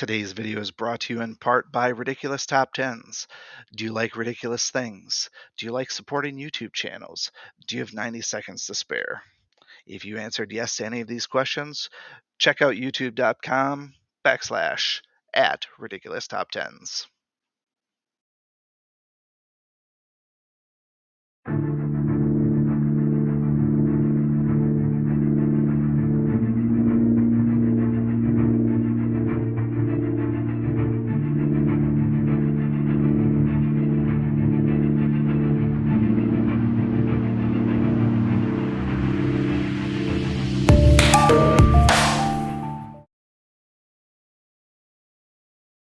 Today's video is brought to you in part by Ridiculous Top 10s. Do you like ridiculous things? Do you like supporting YouTube channels? Do you have 90 seconds to spare? If you answered yes to any of these questions, check out youtube.com/at Ridiculous Top 10s.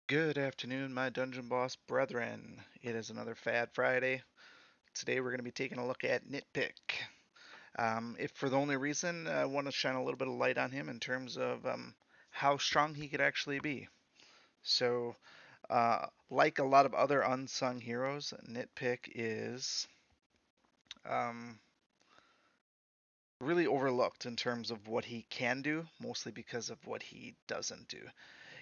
Good afternoon, my Dungeon Boss brethren. It is another FADD Friday. Today we're going to be taking a look at Nitpick. If for the only reason I want to shine a little bit of light on him in terms of how strong he could actually be. So, like a lot of other unsung heroes, Nitpick is really overlooked in terms of what he can do, mostly because of what he doesn't do.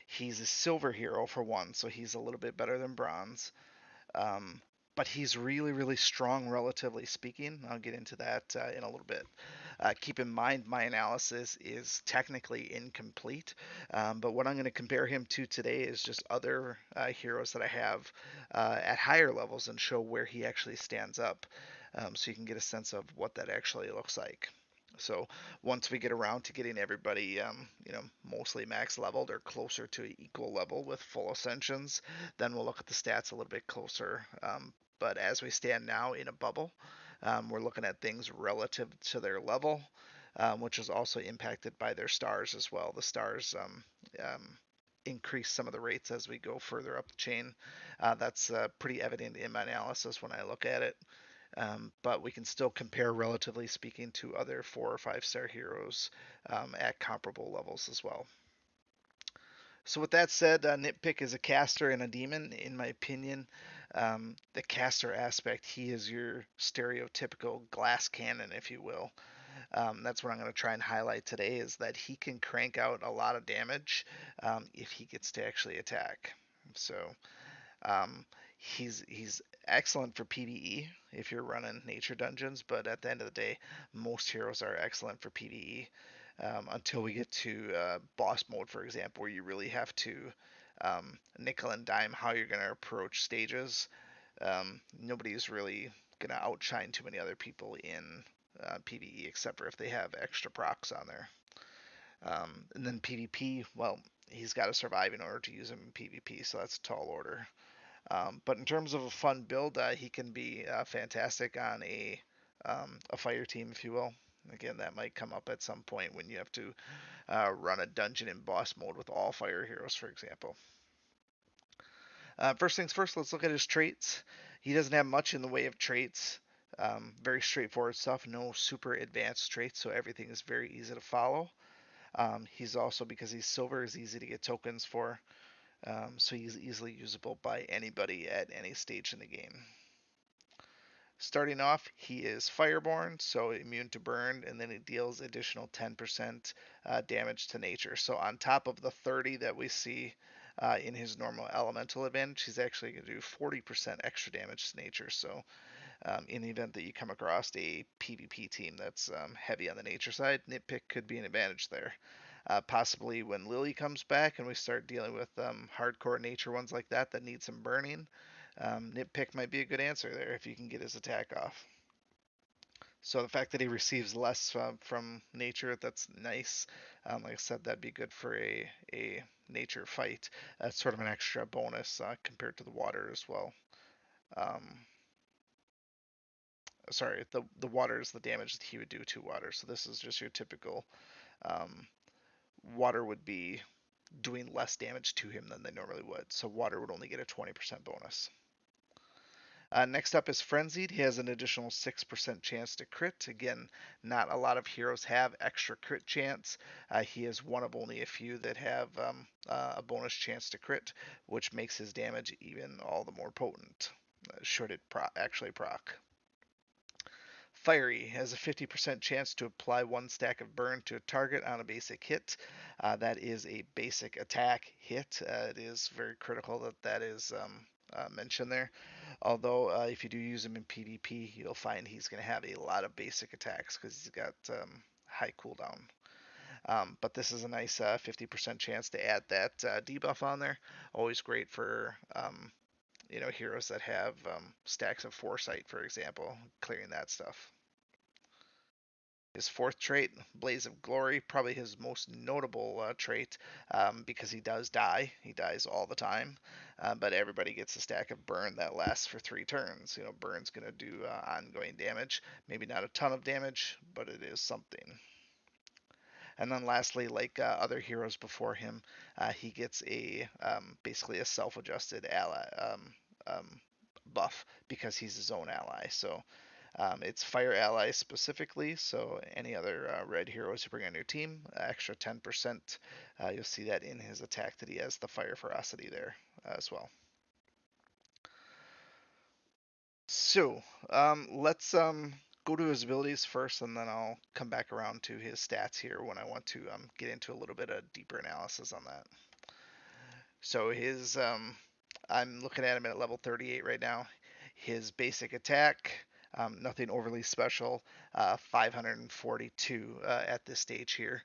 He's a silver hero for one, so he's a little bit better than bronze. Um, but he's really, really strong, relatively speaking. I'll get into that in a little bit. Keep in mind, my analysis is technically incomplete, but what I'm going to compare him to today is just other heroes that I have at higher levels and show where he actually stands up, so you can get a sense of what that actually looks like. So once we get around to getting everybody, mostly max leveled or closer to equal level with full ascensions, then we'll look at the stats a little bit closer. But as we stand now in a bubble, we're looking at things relative to their level, which is also impacted by their stars as well. The stars increase some of the rates as we go further up the chain. That's pretty evident in my analysis when I look at it. But we can still compare, relatively speaking, to other 4 or 5 star heroes at comparable levels as well. So with that said, Nitpick is a caster and a demon. In my opinion, the caster aspect, he is your stereotypical glass cannon, if you will. That's what I'm going to try and highlight today, is that he can crank out a lot of damage if he gets to actually attack. So um, he's excellent for PvE if you're running nature dungeons, but at the end of the day, most heroes are excellent for PvE until we get to boss mode, for example, where you really have to nickel and dime how you're going to approach stages. Nobody's really going to outshine too many other people in PvE except for if they have extra procs on there. And then PvP, well, he's got to survive in order to use him in PvP, so that's a tall order. But in terms of a fun build, he can be fantastic on a fire team, if you will. Again, that might come up at some point when you have to run a dungeon in boss mode with all fire heroes, for example. First things first, let's look at his traits. He doesn't have much in the way of traits. Very straightforward stuff, no super advanced traits, so everything is very easy to follow. He's also, because he's silver, is easy to get tokens for. So he's easily usable by anybody at any stage in the game. Starting off, he is Fireborn, so immune to burn, and then it deals additional 10% damage to nature. So on top of the 30 that we see in his normal elemental advantage, he's actually going to do 40% extra damage to nature. So in the event that you come across a PvP team that's heavy on the nature side, Nitpick could be an advantage there. Possibly when Lily comes back and we start dealing with hardcore nature ones like that need some burning, Nitpick might be a good answer there if you can get his attack off. So the fact that he receives less from nature, that's nice. Like I said, that'd be good for a nature fight. That's sort of an extra bonus compared to the water as well. Sorry, the water is the damage that he would do to water. So this is just your typical water would be doing less damage to him than they normally would. So water would only get a 20% bonus. Next up is Frenzied. He has an additional 6% chance to crit. Again, not a lot of heroes have extra crit chance. He is one of only a few that have a bonus chance to crit, which makes his damage even all the more potent, should it actually proc. Fiery has a 50% chance to apply 1 stack of burn to a target on a basic hit. That is a basic attack hit. It is very critical that that is mentioned there. Although, if you do use him in PvP, you'll find he's going to have a lot of basic attacks because he's got high cooldown. But this is a nice 50% chance to add that debuff on there. Always great for heroes that have stacks of foresight, for example, clearing that stuff. His fourth trait, Blaze of Glory, probably his most notable trait because he does die. He dies all the time, but everybody gets a stack of burn that lasts for 3 turns. Burn's going to do ongoing damage. Maybe not a ton of damage, but it is something. And then lastly, like other heroes before him, he gets a basically a self-adjusted ally buff because he's his own ally. So it's fire ally specifically. So any other red heroes you bring on your team, extra 10%. You'll see that in his attack that he has the fire ferocity there as well. So let's go to his abilities first, and then I'll come back around to his stats here when I want to get into a little bit of deeper analysis on that. So I'm looking at him at level 38 right now. His basic attack, nothing overly special, 542 at this stage here.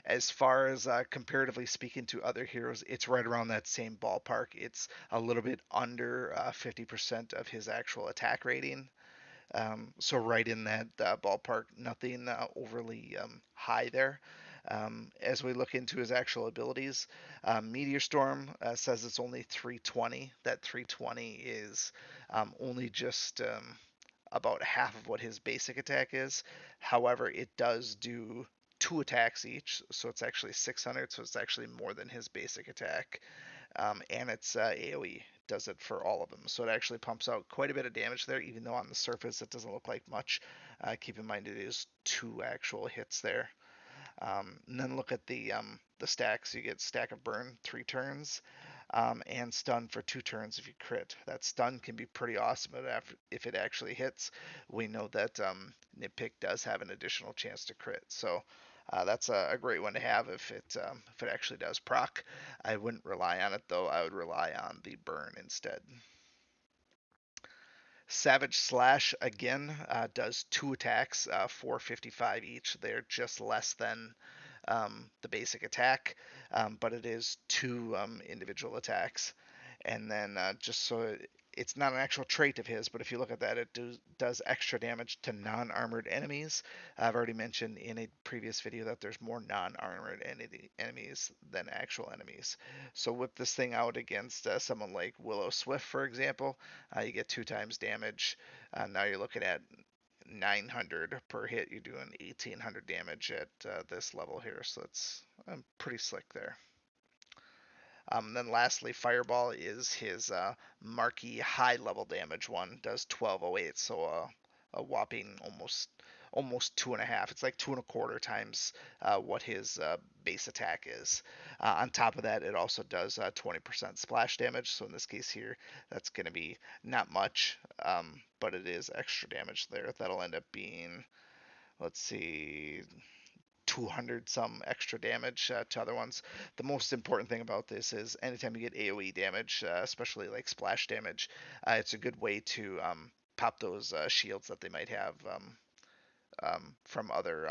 As far as comparatively speaking to other heroes, it's right around that same ballpark. It's a little bit under 50% of his actual attack rating. So right in that ballpark, nothing overly high there. As we look into his actual abilities, Meteor Storm says it's only 320. That 320 is only just about half of what his basic attack is. However, it does do 2 attacks each, so it's actually 600, so it's actually more than his basic attack. And it's AoE, does it for all of them. So it actually pumps out quite a bit of damage there, even though on the surface it doesn't look like much. Keep in mind it is 2 actual hits there. And then look at the stacks. You get stack of burn 3 turns, and stun for 2 turns if you crit. That stun can be pretty awesome if it actually hits. We know that Nitpick does have an additional chance to crit, so that's a great one to have if it actually does proc. I wouldn't rely on it though. I would rely on the burn instead. Savage Slash again does 2 attacks, 455 each. They're just less than the basic attack, but it is 2 individual attacks. And then just so it's not an actual trait of his, but if you look at that, it does extra damage to non-armored enemies. I've already mentioned in a previous video that there's more non-armored enemies than actual enemies. So whip this thing out against someone like Willow Swift, for example, you get 2 times damage. Now you're looking at 900 per hit. You're doing 1800 damage at this level here, so it's pretty slick there. Then lastly, Fireball is his marquee high level damage one. Does 1208, so a whopping almost 2.5. It's like 2.25 times what his base attack is. On top of that, it also does 20% splash damage. So in this case here, that's going to be not much, but it is extra damage there. That'll end up being, let's see, 200 some extra damage to other ones. The most important thing about this is anytime you get AoE damage, especially like splash damage, it's a good way to pop those shields that they might have from other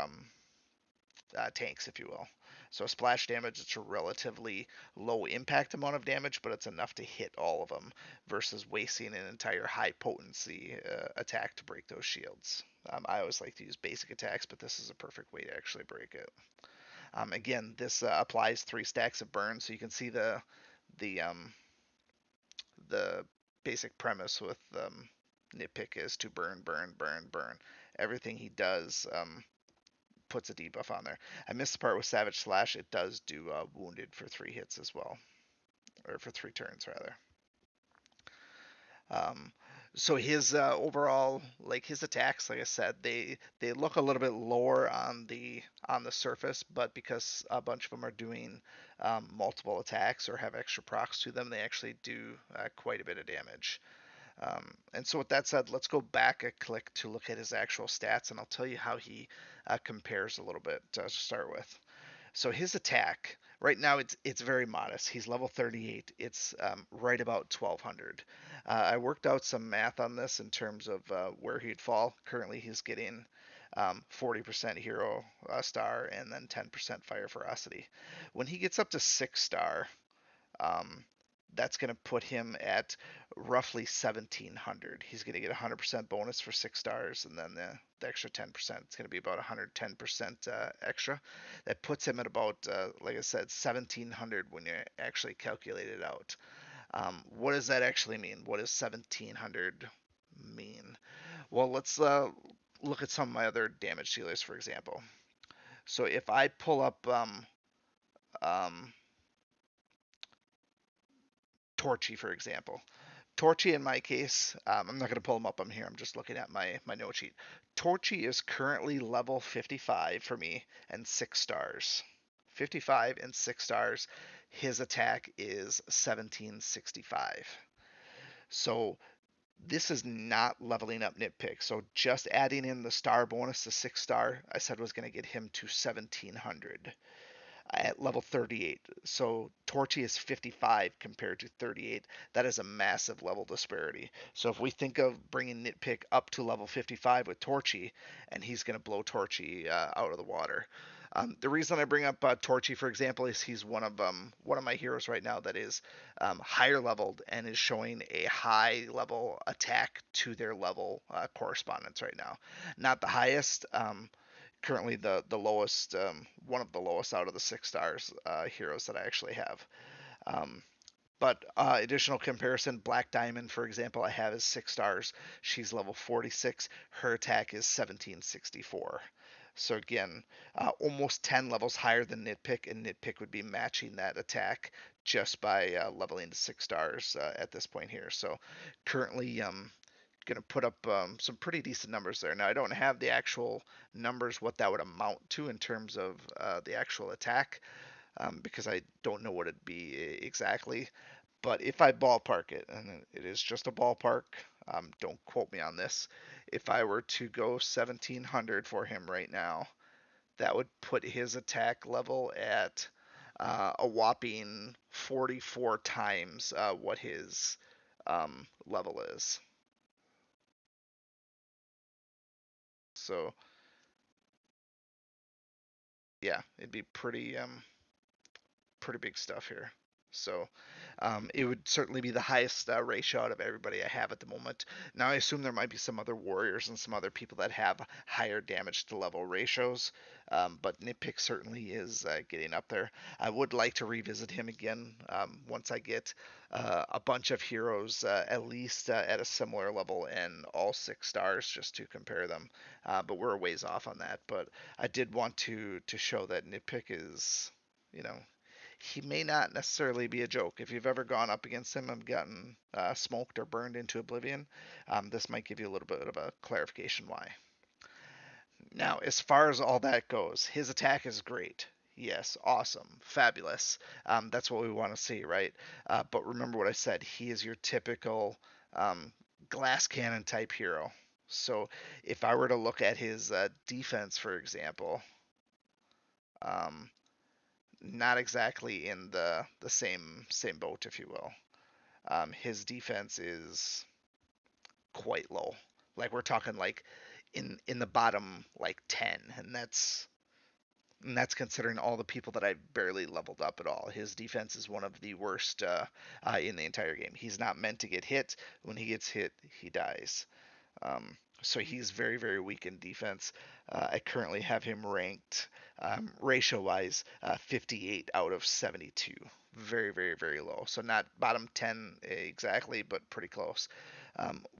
tanks, if you will. So splash damage, it's a relatively low impact amount of damage, but it's enough to hit all of them versus wasting an entire high potency attack to break those shields. I always like to use basic attacks, but this is a perfect way to actually break it. Again, this applies 3 stacks of burn, so you can see the basic premise with Nitpick is to burn, burn, burn, burn. Everything he does puts a debuff on there. I missed the part with Savage Slash. It does do wounded for 3 hits as well, or for 3 turns rather. So his overall, like his attacks, like I said, they look a little bit lower on the surface, but because a bunch of them are doing multiple attacks or have extra procs to them, they actually do quite a bit of damage. And so with that said, let's go back a click to look at his actual stats, and I'll tell you how he compares a little bit to start with. So his attack right now it's very modest. He's level 38. It's right about 1200. I worked out some math on this in terms of where he'd fall. Currently, he's getting 40% hero star and then 10% fire ferocity. When he gets up to 6 star, um, that's going to put him at roughly 1700. He's going to get 100% bonus for 6 stars, and then the extra 10%. It's going to be about 110% extra. That puts him at about, like I said, 1700 when you actually calculate it out. What does that actually mean? What does 1700 mean? Well, let's look at some of my other damage dealers, for example. So if I pull up um, Torchy, for example. Torchy, in my case, I'm not going to pull them up. I'm here. I'm just looking at my note sheet. Torchy is currently level 55 for me and 6 stars. 55 and 6 stars. His attack is 1765. So this is not leveling up Nitpick. So just adding in the star bonus to 6 star, I said was going to get him to 1700 at level 38. So Torchy is 55 compared to 38. That is a massive level disparity. So if we think of bringing Nitpick up to level 55 with Torchy, and he's going to blow Torchy out of the water. The reason I bring up Torchy, for example, is he's one of my heroes right now that is higher leveled and is showing a high level attack to their level correspondence right now. Not the highest. Currently the lowest, one of the lowest out of the 6 stars heroes that I actually have. Um, but additional comparison, Black Diamond, for example, I have is 6 stars. She's level 46. Her attack is 1764. So again, almost 10 levels higher than Nitpick, and Nitpick would be matching that attack just by leveling to 6 stars at this point here. So currently, going to put up some pretty decent numbers there. Now I don't have the actual numbers what that would amount to in terms of the actual attack because I don't know what it'd be exactly. But if I ballpark it, and it is just a ballpark, don't quote me on this. If I were to go 1700 for him right now, that would put his attack level at a whopping 44 times what his level is. So yeah, it'd be pretty big stuff here. So it would certainly be the highest ratio out of everybody I have at the moment. Now I assume there might be some other warriors and some other people that have higher damage to level ratios, but Nitpick certainly is getting up there. I would like to revisit him again once I get a bunch of heroes at least at a similar level and all 6 stars just to compare them. But we're a ways off on that. But I did want to show that Nitpick is, you know, he may not necessarily be a joke. If you've ever gone up against him and gotten smoked or burned into oblivion, this might give you a little bit of a clarification why. Now, as far as all that goes, his attack is great. Yes, awesome, fabulous. That's what we want to see, right? But remember what I said. He is your typical um, glass cannon type hero. So if I were to look at his defense, for example, um, not exactly in the same boat, if you will. His defense is quite low. Like we're talking like in the bottom like 10, and that's considering all the people that I barely leveled up at all. His defense is one of the worst in the entire game. He's not meant to get hit. When he gets hit, he dies. So he's very, very weak in defense. I currently have him ranked ratio wise 58 out of 72. Very, very, very low. So not bottom 10 exactly, but pretty close.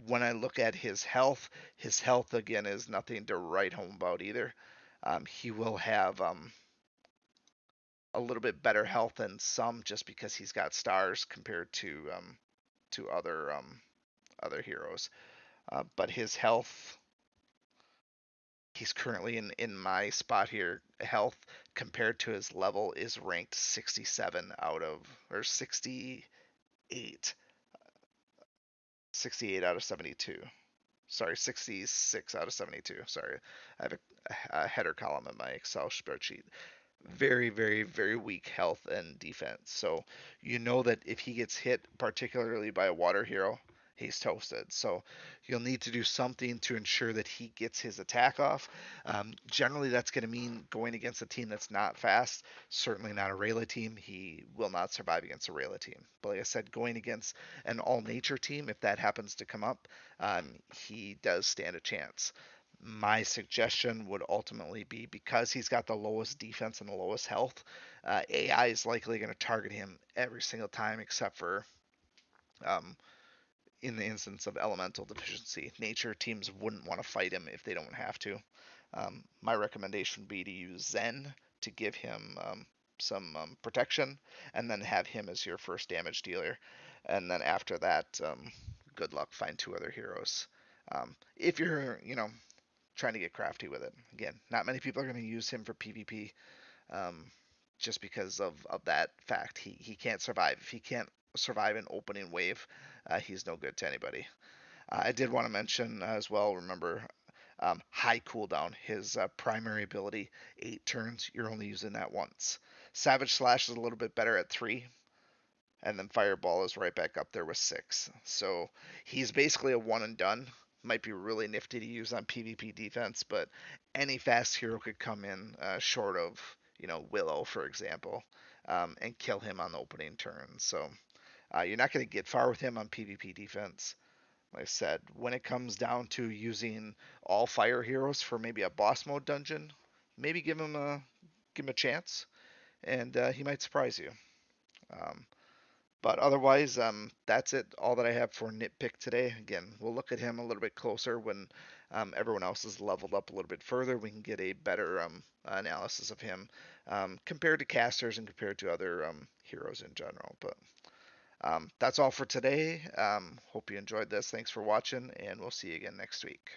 When I look at his health again is nothing to write home about either. He will have a little bit better health than some just because he's got stars compared to other heroes. But his health, he's currently in my spot here. Health compared to his level is ranked 67 out of or 68. 68 out of 72. Sorry, 66 out of 72. Sorry, I have a header column in my Excel spreadsheet. Very, very, very weak health and defense. So you know that if he gets hit, particularly by a water hero, he's toasted. So you'll need to do something to ensure that he gets his attack off. Generally, that's going to mean going against a team that's not fast. Certainly not a Rayla team. He will not survive against a Rayla team. But like I said, going against an all nature team, if that happens to come up, he does stand a chance. My suggestion would ultimately be, because he's got the lowest defense and the lowest health, AI is likely going to target him every single time except for um, in the instance of elemental deficiency. Nature teams wouldn't want to fight him if they don't have to. My recommendation would be to use Zen to give him some protection, and then have him as your first damage dealer. And then after that, good luck, find two other heroes. If you're, trying to get crafty with it. Again, not many people are going to use him for PvP, um, just because of that fact. He can't survive. If he can't survive an opening wave, he's no good to anybody. I did want to mention as well, remember, high cooldown. His primary ability, 8 turns. You're only using that once. Savage Slash is a little bit better at 3, and then Fireball is right back up there with 6. So he's basically a one and done. Might be really nifty to use on PvP defense, but any fast hero could come in, short of Willow, for example, and kill him on the opening turn. So you're not going to get far with him on PvP defense. Like I said, when it comes down to using all fire heroes for maybe a boss mode dungeon, maybe give him a chance, and he might surprise you. Um, but otherwise, that's it. All that I have for Nitpick today. Again, we'll look at him a little bit closer when everyone else is leveled up a little bit further. We can get a better analysis of him, compared to casters and compared to other heroes in general. But that's all for today. Hope you enjoyed this. Thanks for watching, and we'll see you again next week.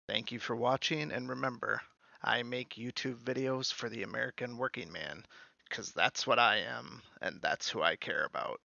Thank you for watching, and remember, I make YouTube videos for the American working man, because that's what I am, and that's who I care about.